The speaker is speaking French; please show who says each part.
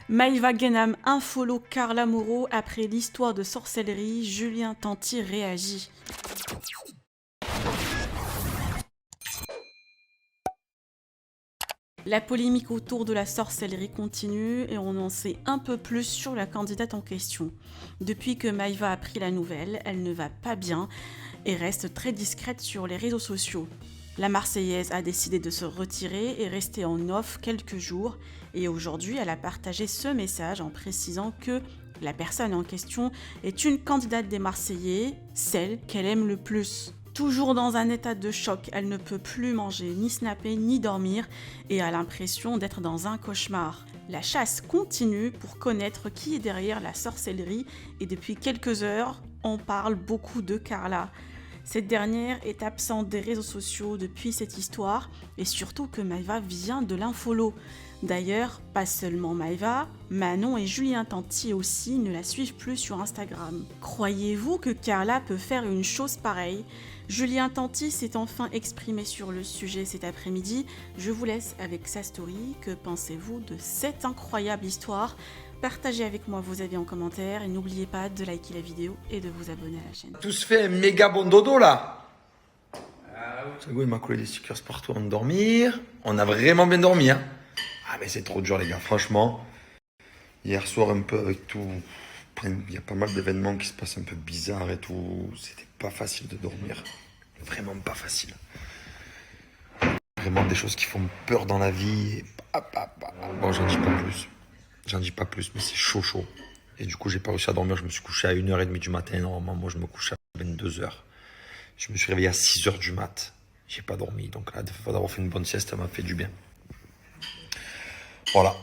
Speaker 1: Maïva Guénam unfollow Carla Moreau après l'histoire de sorcellerie. Julien Tanti réagit. La polémique autour de la sorcellerie continue et on en sait un peu plus sur la candidate en question. Depuis que Maïva a pris la nouvelle, elle ne va pas bien et reste très discrète sur les réseaux sociaux. La Marseillaise a décidé de se retirer et rester en off quelques jours et aujourd'hui elle a partagé ce message en précisant que la personne en question est une candidate des Marseillais, celle qu'elle aime le plus. Toujours dans un état de choc, elle ne peut plus manger, ni snapper, ni dormir et a l'impression d'être dans un cauchemar. La chasse continue pour connaître qui est derrière la sorcellerie et depuis quelques heures, on parle beaucoup de Carla. Cette dernière est absente des réseaux sociaux depuis cette histoire et surtout que Maïva vient de l'infollow. D'ailleurs, pas seulement Maïva, Manon et Julien Tanti aussi ne la suivent plus sur Instagram. Croyez-vous que Carla peut faire une chose pareille ? Julien Tanti s'est enfin exprimé sur le sujet cet après-midi. Je vous laisse avec sa story. Que pensez-vous de cette incroyable histoire ? Partagez avec moi vos avis en commentaire et n'oubliez pas de liker la vidéo et de vous abonner à la chaîne.
Speaker 2: Tous fait un méga bon dodo là. C'est bon, il m'a collé des stickers partout avant de dormir. On a vraiment bien dormi, hein. Ah mais c'est trop dur les gars, franchement. Hier soir un peu avec tout, il y a pas mal d'événements qui se passent un peu bizarres et tout. C'était pas facile de dormir, vraiment pas facile. Vraiment des choses qui font peur dans la vie. Et bon, j'en dis pas plus. J'en dis pas plus, mais c'est chaud chaud. Et du coup j'ai pas réussi à dormir, je me suis couché à 1h30 du matin. Normalement moi je me couche à 22h. Je me suis réveillé à 6h du mat. J'ai pas dormi, donc là, d'avoir fait une bonne sieste, ça m'a fait du bien. Voilà.